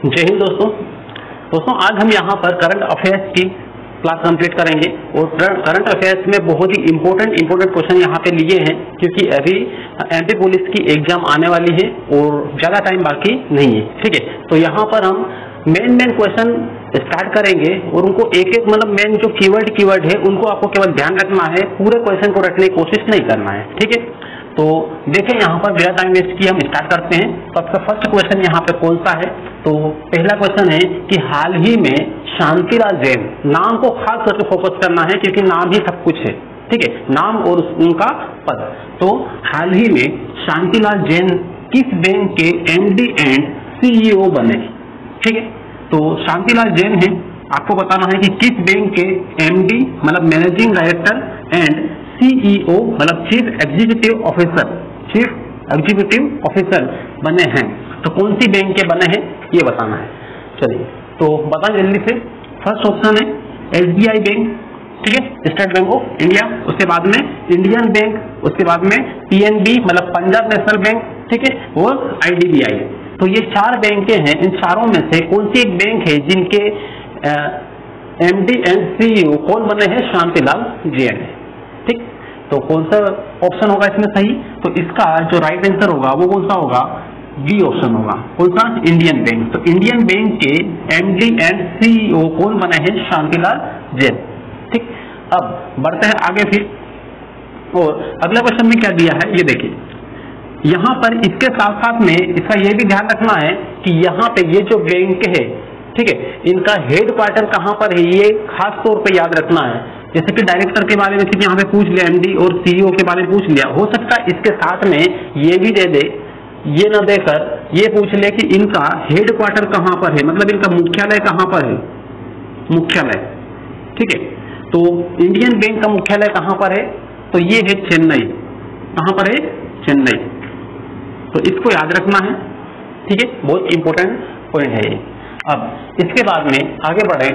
जय हिंद दोस्तों आज हम यहाँ पर करंट अफेयर्स की क्लास कंप्लीट करेंगे और करंट अफेयर्स में बहुत ही इम्पोर्टेंट क्वेश्चन यहाँ पे लिए हैं क्योंकि अभी एमपी पुलिस की एग्जाम आने वाली है और ज़्यादा टाइम बाकी नहीं है। ठीक है, तो यहाँ पर हम मेन क्वेश्चन स्टार्ट करेंगे और उनको एक मतलब मेन जो कीवर्ड है उनको आपको केवल ध्यान रखना है, पूरे क्वेश्चन को रखने की कोशिश नहीं करना है। ठीक है, तो देखें यहाँ पर बिना टाइम वेस्ट किए हम स्टार्ट करते हैं। सबसे फर्स्ट क्वेश्चन यहाँ पे कौन सा है, तो पहला क्वेश्चन है कि हाल ही में शांतिलाल जैन, नाम को खास करके फोकस करना है क्योंकि नाम ही सब कुछ है। ठीक है, नाम और उनका पद। तो हाल ही में शांतिलाल जैन किस बैंक के एमडी एंड सीईओ बने। ठीक है, तो शांतिलाल जैन है, आपको बताना है कि किस बैंक के एमडी मतलब मैनेजिंग डायरेक्टर एंड सीईओ मतलब चीफ एग्जीक्यूटिव ऑफिसर बने हैं। तो कौन सी बैंक के बने हैं ये बताना है। चलिए तो बताएं जल्दी से। फर्स्ट ऑप्शन है एसबीआई बैंक, ठीक है, स्टेट बैंक ऑफ इंडिया, उसके बाद में इंडियन बैंक, उसके बाद में पीएनबी मतलब पंजाब नेशनल बैंक, ठीक है, और आईडीबीआई। तो ये चार बैंकें हैं, इन चारों में से कौन सी एक बैंक है जिनके एमडी एंड सीईओ कौन बने हैं, शांतिलाल जैन। ठीक, तो कौन सा ऑप्शन होगा इसमें सही, तो इसका जो राइट आंसर होगा वो कौन सा होगा, बी ऑप्शन होगा। कौन सा, इंडियन बैंक। तो इंडियन बैंक के एमडी एंड सीईओ कौन बने हैं, शांतिलाल जैन। ठीक, अब बढ़ते हैं आगे फिर, और अगला क्वेश्चन में क्या दिया है ये देखिए। यहाँ पर इसके साथ साथ में इसका ये भी ध्यान रखना है कि यहाँ पे ये जो बैंक है, ठीक है, इनका हेड क्वार्टर कहाँ पर है ये खास तौर पे याद रखना है। जैसे कि डायरेक्टर के बारे में सिर्फ यहाँ पे पूछ लिया, एमडी और सीईओ के बारे में पूछ लिया, हो सकता है इसके साथ में ये भी दे दे, ये न देकर ये पूछ ले कि इनका हेड क्वार्टर कहाँ पर है, मतलब इनका मुख्यालय कहाँ पर है, मुख्यालय। ठीक है, तो इंडियन बैंक का मुख्यालय कहाँ पर है, तो ये है चेन्नई। कहाँ पर है, चेन्नई। तो इसको याद रखना है। ठीक है, बहुत इंपॉर्टेंट पॉइंट है ये। अब इसके बाद में आगे बढ़े,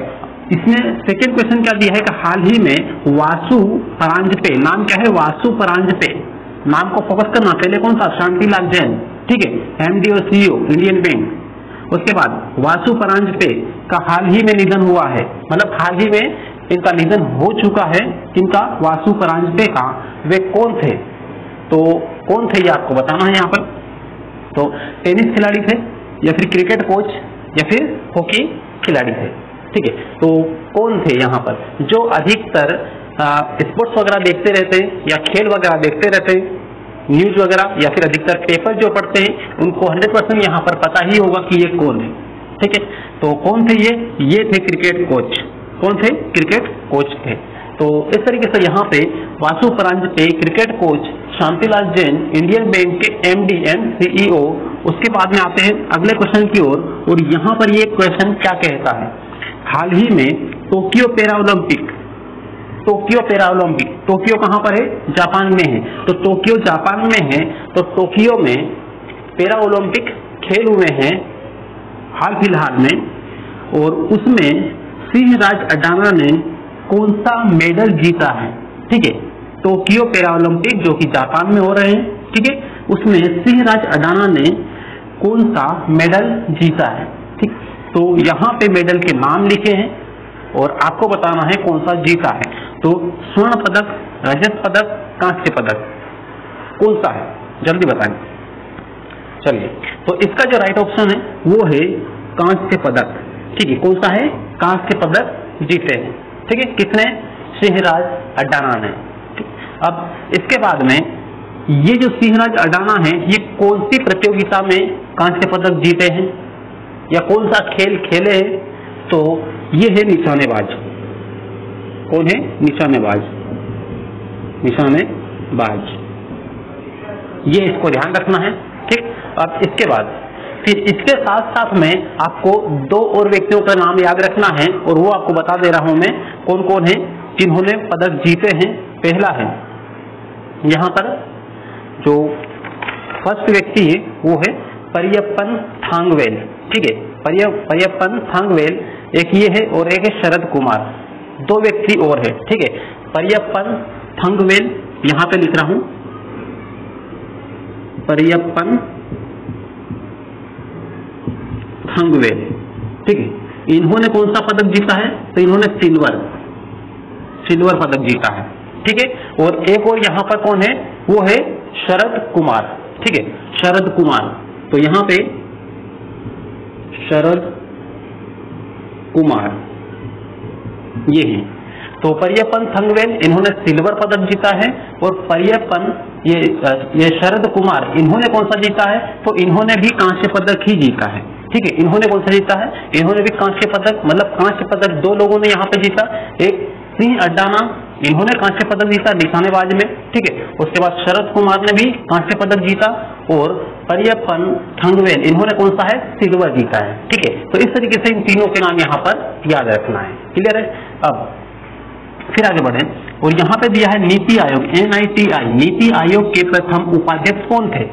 इसमें सेकेंड क्वेश्चन क्या दिया है कि हाल ही में वासु परांजपे, नाम क्या है, वासु परांजपे, नाम को फोकस करना। पहले कौन सा, शांतिलाल जैन, ठीक है, एमडी और सीईओ इंडियन बैंक। उसके बाद वासु परांजपे का हाल ही में निधन हुआ है, मतलब हाल ही में इनका निधन हो चुका है। किनका, वासु परांजपे का। वे कौन थे, तो कौन थे ये आपको बताना है यहाँ पर। तो टेनिस खिलाड़ी थे, या फिर क्रिकेट कोच, या फिर हॉकी खिलाड़ी थे। ठीक है, तो कौन थे यहाँ पर, जो अधिकतर स्पोर्ट्स वगैरह देखते रहते हैं या खेल वगैरह देखते रहते हैं, न्यूज वगैरह या फिर अधिकतर पेपर जो पढ़ते हैं, उनको 100% यहाँ पर पता ही होगा कि ये कौन है। ठीक है, तो कौन थे ये थे क्रिकेट कोच। कौन थे, क्रिकेट कोच थे। तो इस तरीके से यहाँ पे Vasu Paranjpe cricket coach, Shantilal Jain Indian Bank के एमडी एंड सीईओ। उसके बाद में आते हैं अगले क्वेश्चन की ओर, और यहाँ पर ये क्वेश्चन क्या कहता है, हाल ही में टोक्यो पैरा ओलंपिक, टोक्यो कहाँ पर है, जापान में है। तो टोक्यो जापान में है, तो टोक्यो में पैरा ओलंपिक खेल हुए हैं हाल फिलहाल में, और उसमें सिंहराज अडाना ने कौन सा मेडल जीता है। ठीक है, टोक्यो पैरा ओलंपिक जो कि जापान में हो रहे हैं, ठीक है, उसमें सिंहराज अडाना ने कौन सा मेडल जीता है। ठीक, तो यहाँ पे मेडल के नाम लिखे हैं और आपको बताना है कौन सा जीता है। तो स्वर्ण पदक, रजत पदक, कांस्य पदक, कौन सा है, जल्दी बताएं। चलिए, तो इसका जो राइट ऑप्शन है वो है कांस्य पदक। ठीक है, कौन सा है, कांस्य पदक जीते हैं। ठीक है, किसने, सिंहराज अडाना ने। अब इसके बाद में ये जो सिंहराज अडाना है ये कौन सी प्रतियोगिता में कांस्य पदक जीते हैं या कौन सा खेल खेले हैं, तो ये है निशानेबाज। कौन है, निशानेबाज। ये इसको ध्यान रखना है। ठीक, अब इसके बाद फिर इसके साथ साथ में आपको दो और व्यक्तियों का नाम याद रखना है, और वो आपको बता दे रहा हूं मैं कौन कौन है जिन्होंने पदक जीते हैं। पहला है यहाँ पर जो फर्स्ट व्यक्ति है वो है परियप्पन थांगवेल। ठीक है, परियप्पन थांगवेल एक ये है, और एक है शरद कुमार। दो व्यक्ति और है। ठीक है, परियप्पन थांगवेल यहाँ पे लिख रहा हूं, परियप्पन थंगवेल, ठीक है, इन्होंने कौन सा पदक जीता है? तो इन्होंने सिल्वर पदक जीता है, ठीक है। और एक और यहाँ पर कौन है? वो है शरद कुमार, ठीक है, शरद कुमार। तो यहाँ पे शरद कुमार ये है। तो परियप्पन थंगवेल इन्होंने सिल्वर पदक जीता है, और परियप्पन ये शरद कुमार इन्होंने कौन सा जीता है? तो इन्होंने भी कांस्य पदक ही जीता है, ठीक है। इन्होंने कौन सा जीता है? इन्होंने भी कांस्य पदक, मतलब कांस्य पदक दो लोगों ने यहाँ पे जीता। एक सिंह अड्डाना, इन्होंने कांस्य पदक जीता निशानेबाज में, ठीक है। उसके बाद शरद कुमार ने भी कांस्य पदक जीता, और परियप्पन थंगवेल इन्होंने कौन सा है? सिल्वर जीता है, ठीक है। तो इस तरीके से इन तीनों के नाम यहाँ पर याद रखना है, क्लियर है। अब फिर आगे बढ़े, और यहाँ पे दिया है नीति आयोग, NITI, नीति आयोग के प्रथम उपाध्यक्ष कौन थे?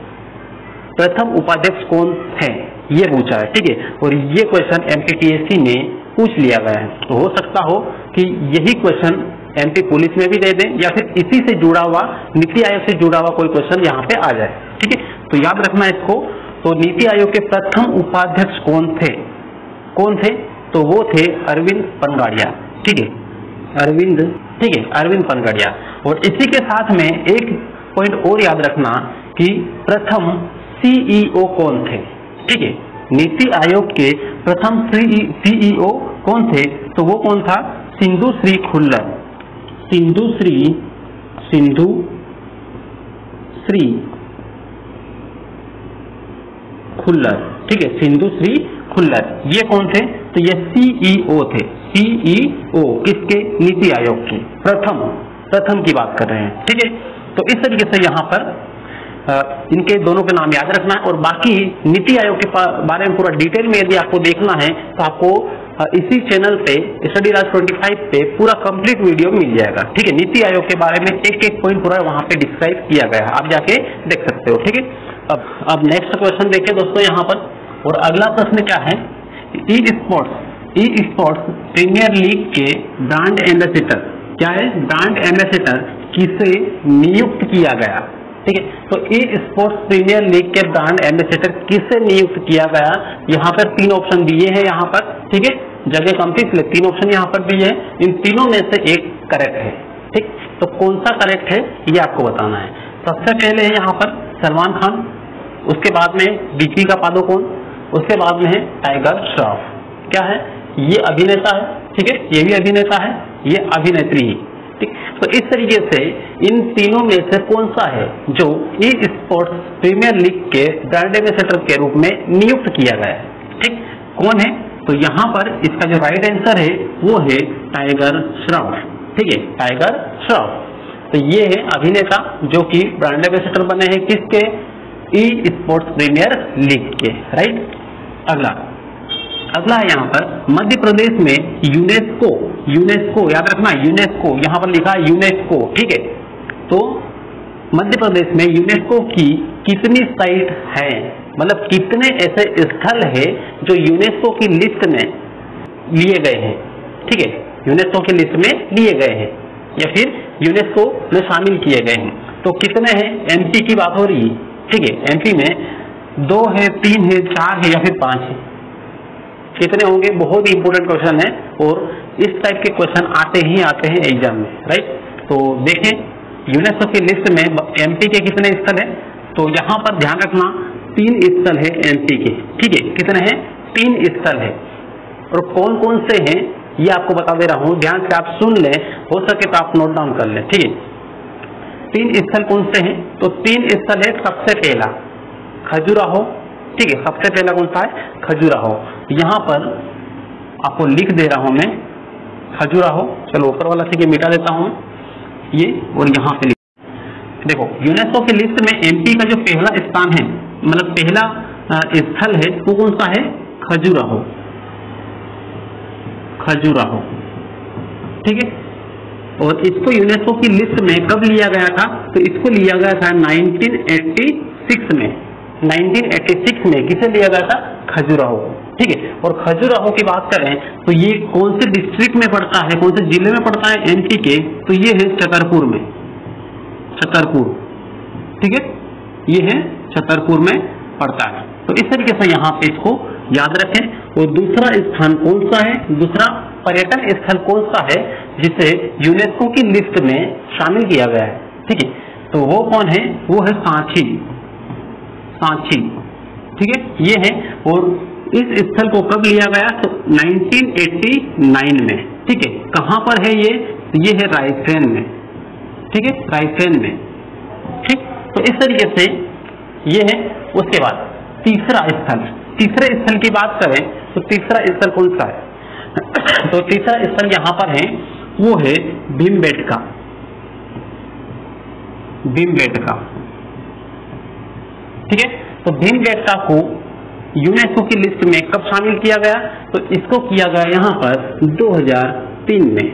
प्रथम उपाध्यक्ष कौन थे ये पूछा है, ठीक है। और ये क्वेश्चन MPTSC में पूछ लिया गया है, तो हो सकता हो कि यही क्वेश्चन MP पुलिस में भी दे दें, या फिर इसी से जुड़ा हुआ, नीति आयोग से जुड़ा हुआ कोई क्वेश्चन यहाँ पे आ जाए, ठीक है। तो याद रखना इसको। तो नीति आयोग के प्रथम उपाध्यक्ष कौन थे? कौन थे? तो वो थे अरविंद पनगाड़िया, ठीक है, अरविंद, ठीक है, अरविंद पनगाड़िया। और इसी के साथ में एक पॉइंट और याद रखना कि प्रथम CEO कौन थे, ठीक है। नीति आयोग के प्रथम CEO कौन थे? तो वो कौन था? सिंधु श्री खुल्लर, सिंधु श्री खुल्लर, ठीक है, सिंधु श्री खुल्लर। ये कौन थे? तो ये CEO थे, CEO किसके? नीति आयोग के प्रथम की बात कर रहे हैं, ठीक है। तो इस तरीके से यहाँ पर इनके दोनों के नाम याद रखना है, और बाकी नीति आयोग के बारे में पूरा डिटेल में यदि आपको देखना है तो आपको इसी चैनल पे स्टडी राज 25 पे पूरा कंप्लीट वीडियो मिल जाएगा, ठीक है। नीति आयोग के बारे में एक एक पॉइंट पूरा वहां पे डिस्क्राइब किया गया है, आप जाके देख सकते हो, ठीक है। अब नेक्स्ट क्वेश्चन देखिए दोस्तों यहाँ पर, और अगला प्रश्न क्या है? ई स्पोर्ट्स प्रीमियर लीग के ब्रांड एम्बेसडर, क्या है? ब्रांड एम्बेसडर किसे नियुक्त किया गया, ठीक है। तो ई स्पोर्ट्स प्रीमियर लीग के ब्रांड एम्बेसडर किसे नियुक्त किया गया? यहाँ पर तीन ऑप्शन दिए हैं यहाँ पर, ठीक है, जगह कम थी इसलिए तीन ऑप्शन यहाँ पर दिए हैं। इन तीनों में से एक करेक्ट है, ठीक। तो कौन सा करेक्ट है ये आपको बताना है। सबसे पहले है यहाँ पर सलमान खान, उसके बाद में दीपिका पादुकोण, उसके बाद में है टाइगर श्रॉफ। क्या है? ये अभिनेता है, ठीक है, ये भी अभिनेता है, ये अभिनेत्री, ठीक। तो इस तरीके से इन तीनों में से कौन सा है जो ई स्पोर्ट्स प्रीमियर लीग के ब्रांड एम्बेसडर के रूप में नियुक्त किया गया है, ठीक, कौन है? तो यहाँ पर इसका जो राइट आंसर है वो है टाइगर श्रॉफ, ठीक है, टाइगर श्रॉफ। तो ये है अभिनेता जो कि ब्रांड एम्बेसडर बने हैं किसके? ई स्पोर्ट्स प्रीमियर लीग के, राइट। अगला है यहाँ पर मध्य प्रदेश में यूनेस्को याद रखना, यूनेस्को यहाँ पर लिखा है यूनेस्को, ठीक है। तो मध्य प्रदेश में यूनेस्को की कितनी साइट है, मतलब कितने ऐसे स्थल है जो यूनेस्को की लिस्ट में लिए गए हैं, ठीक है, यूनेस्को की लिस्ट में लिए गए हैं या फिर यूनेस्को में शामिल किए गए हैं। तो कितने हैं? MP की बात हो रही है, ठीक है, MP में 2 है, 3 है, 4 है या फिर 5 है, कितने होंगे? बहुत ही इंपॉर्टेंट क्वेश्चन है, और इस टाइप के क्वेश्चन आते हैं एग्जाम में, राइट। तो देखें यूनेस्को की लिस्ट में MP के कितने स्थल है, तो यहाँ पर ध्यान रखना 3 स्थल है MP के, ठीक है, कितने हैं? 3 स्थल है, और कौन कौन से हैं ये आपको बता दे रहा हूँ, ध्यान से आप सुन लें, हो सके तो आप नोट डाउन कर लें, ठीक है। 3 स्थल कौन से हैं? तो 3 स्थल है, सबसे पहला खजुराहो, ठीक है, सबसे पहला कौन सा है? खजुराहो। यहाँ पर आपको लिख दे रहा हूं मैं खजुराहो, चलो ऊपर वाला से मिटा देता हूं ये, और यहाँ पे देखो यूनेस्को की लिस्ट में MP का जो पहला स्थान है, मतलब पहला स्थल है वो कौन सा है? खजुराहो, ठीक है। और इसको यूनेस्को की लिस्ट में कब लिया गया था? तो इसको लिया गया था 1986 में, 1986 में किसे लिया गया था? खजुराहो, ठीक है। और खजुराहो की बात करें तो ये कौन से डिस्ट्रिक्ट में पड़ता है, कौन से जिले में पड़ता है MP के? तो ये है छतरपुर में, छतरपुर, ठीक है, ये है छतरपुर में पड़ता है। तो इस तरीके से यहाँ पे इसको याद रखें। और दूसरा स्थान कौन सा है, दूसरा पर्यटन स्थल कौन सा है जिसे यूनेस्को की लिस्ट में शामिल किया गया है, ठीक है, तो वो कौन है, वो है सांची, सांची, ठीक है, ये है। और इस स्थल को कब लिया गया, तो 1989 में, ठीक है। कहां पर है ये है रायसेन में, ठीक है, रायसेन में, ठीक। तो इस तरीके से ये है। उसके बाद तीसरा स्थल, तीसरे स्थल की बात करें तो तीसरा स्थल कौन सा है तो तीसरा स्थल यहाँ पर है, वो है भीमबेटका, भीमबेटका, ठीक है। तो भीमबेटका को यूनेस्को की लिस्ट में कब शामिल किया गया, तो इसको किया गया यहाँ पर 2003 में,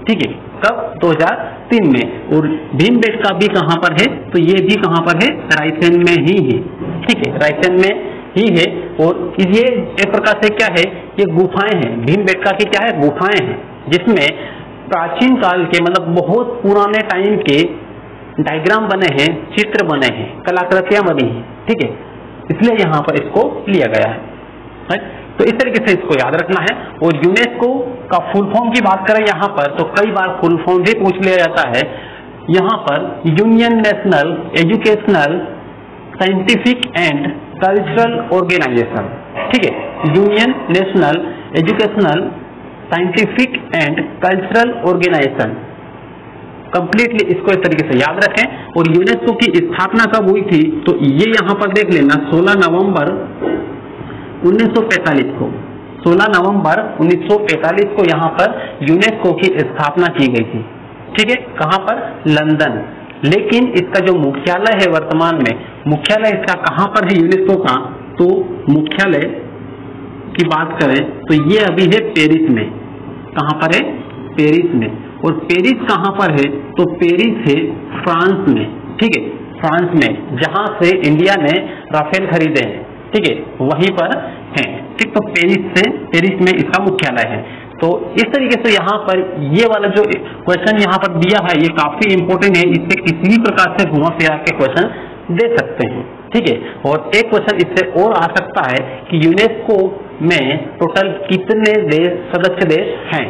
ठीक है, कब, 2003 में। और भीमबेटका भी कहाँ पर है, तो ये भी कहाँ पर है, रायसेन में ही है, ठीक है, रायसेन में ही है। और ये एक प्रकार से क्या है, ये गुफाएं हैं, भीमबेटका की क्या है, गुफाएं हैं, जिसमें प्राचीन काल के मतलब बहुत पुराने टाइम के डायग्राम बने हैं, चित्र बने हैं, कलाकृतियां बनी हैं, ठीक है, इसलिए यहाँ पर इसको लिया गया है। तो इस तरीके से इसको याद रखना है। और यूनेस्को का फुल फॉर्म की बात करें यहाँ पर, तो कई बार फुल फॉर्म भी पूछ लिया जाता है। यहाँ पर Union National Educational Scientific and Cultural Organisation, ठीक है, Union National Educational Scientific and Cultural Organisation, completely इसको इस तरीके से याद रखें। और यूनेस्को की स्थापना कब हुई थी, तो ये यहाँ पर देख लेना, 16 नवंबर 1945 को, 16 नवंबर 1945 को यहाँ पर यूनेस्को की स्थापना की गई थी, ठीक है, कहाँ पर, लंदन। लेकिन इसका जो मुख्यालय है वर्तमान में, मुख्यालय इसका कहाँ पर है यूनेस्को का, तो मुख्यालय की बात करें तो ये अभी है पेरिस में, कहाँ पर है, पेरिस में। और पेरिस कहाँ पर है, तो पेरिस है फ्रांस में, ठीक है, फ्रांस में, जहां से इंडिया ने राफेल खरीदे हैं, ठीक है, वहीं पर है, ठीक। तो पेरिस में इसका मुख्यालय है। तो इस तरीके से यहाँ पर ये वाला जो क्वेश्चन यहाँ पर दिया है, ये काफी इंपॉर्टेंट है, इससे किसी भी प्रकार से घुमा फिरा के क्वेश्चन दे सकते हैं, ठीक है। और एक क्वेश्चन इससे और आ सकता है कि यूनेस्को में टोटल कितने देश, सदस्य देश हैं,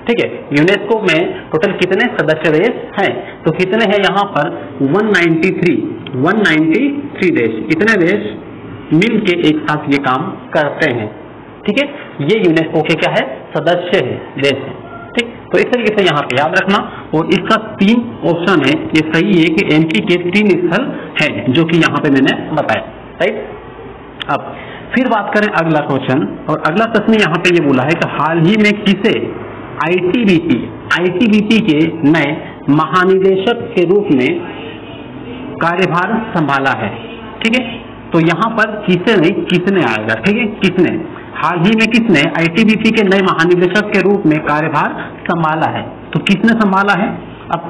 ठीक है, यूनेस्को में टोटल कितने सदस्य देश हैं, तो कितने हैं यहाँ पर, 193 देश, इतने देश मिलके एक साथ ये काम करते हैं, ठीक है, ये यूनेस्को के क्या है, सदस्य है, देश है, ठीक। तो इस तरीके से यहाँ पे याद रखना। और इसका 3 ऑप्शन है, ये सही है कि एमपी के 3 स्थल हैं, जो कि यहाँ पे मैंने बताया, राइट। अब फिर बात करें अगला क्वेश्चन, और अगला प्रश्न यहाँ पे ये बोला है कि हाल ही में किसे आईटीबीपी के नए महानिदेशक के रूप में कार्यभार संभाला है, ठीक है। तो यहाँ पर किसे नहीं, किसने आएगा, ठीक है, किसने, हाल ही में किसने आईटीबीपी के नए महानिदेशक के रूप में कार्यभार संभाला है, तो किसने संभाला है। अब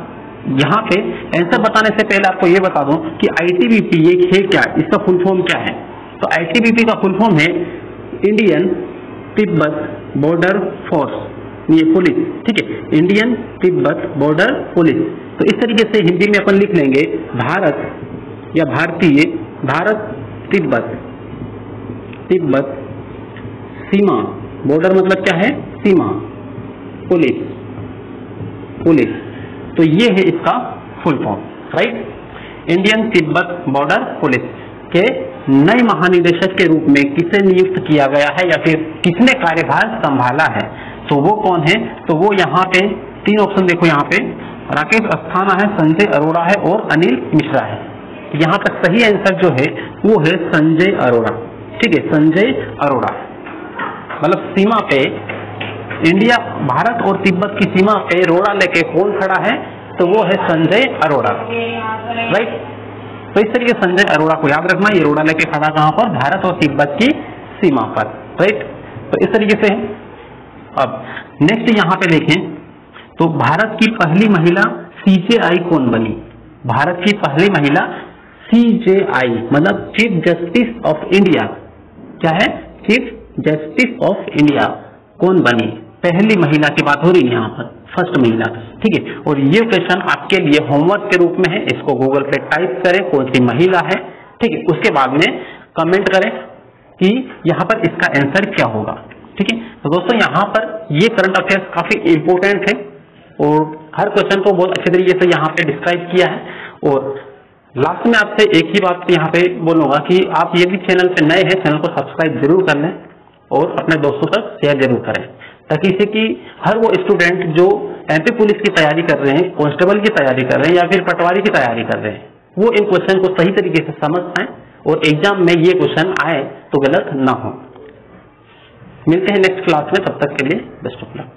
यहाँ पे आंसर बताने से पहले आपको ये बता दूं कि आईटीबीपी ये है क्या, इसका फुल फॉर्म क्या है। तो आईटीबीपी का फुल फॉर्म है इंडियन तिब्बत बॉर्डर फोर्स, ये पुलिस, ठीक है, इंडियन तिब्बत बॉर्डर पुलिस। तो इस तरीके से हिंदी में अपन लिख लेंगे, भारत या भारतीय, भारत तिब्बत सीमा, बॉर्डर मतलब क्या है, सीमा, पुलिस, तो ये है इसका full form, right. Indian Tibet border police के नए महानिदेशक के रूप में किसे नियुक्त किया गया है या फिर किसने कार्यभार संभाला है, तो वो कौन है, तो वो यहाँ पे 3 ऑप्शन देखो, यहाँ पे राकेश अस्थाना है, संजय अरोड़ा है और अनिल मिश्रा है। यहाँ पर सही आंसर जो है वो है संजय अरोड़ा, ठीक है, संजय अरोड़ा। मतलब सीमा पे इंडिया, भारत और तिब्बत की सीमा पे रोड़ा लेके कौन खड़ा है, तो वो है संजय अरोड़ा, राइट। तो इस तरीके संजय अरोड़ा को याद रखना, ये रोड़ा लेके खड़ा कहाँ पर, भारत और तिब्बत की सीमा पर, राइट। तो इस तरीके से अब नेक्स्ट यहाँ पे देखें तो भारत की पहली महिला सीजेआई कौन बनी, भारत की पहली महिला सीजेआई मतलब चीफ जस्टिस ऑफ इंडिया, क्या है, चीफ जस्टिस ऑफ इंडिया कौन बनी, पहली महिला की बात हो रही है यहाँ पर, फर्स्ट महिला, ठीक है। और ये क्वेश्चन आपके लिए होमवर्क के रूप में है, इसको गूगल पे टाइप करें, कौन सी महिला है, ठीक है, उसके बाद में कमेंट करें कि यहाँ पर इसका आंसर क्या होगा। ठीक है, तो दोस्तों यहाँ पर ये करंट अफेयर्स काफी इंपोर्टेंट है और हर क्वेश्चन को बहुत अच्छे तरीके से यहाँ पे डिस्क्राइब किया है। और लास्ट में आपसे एक ही बात यहाँ पे बोलूंगा कि आप यदि चैनल पे नए हैं, चैनल को सब्सक्राइब जरूर कर लें और अपने दोस्तों तक शेयर जरूर करें, ताकि इससे कि हर वो स्टूडेंट जो एमपी पुलिस की तैयारी कर रहे हैं, कांस्टेबल की तैयारी कर रहे हैं या फिर पटवारी की तैयारी कर रहे हैं, वो इन क्वेश्चन को सही तरीके से समझ पाए और एग्जाम में ये क्वेश्चन आए तो गलत ना हो। मिलते हैं नेक्स्ट क्लास में, तब तक के लिए बेस्ट ऑफ लक।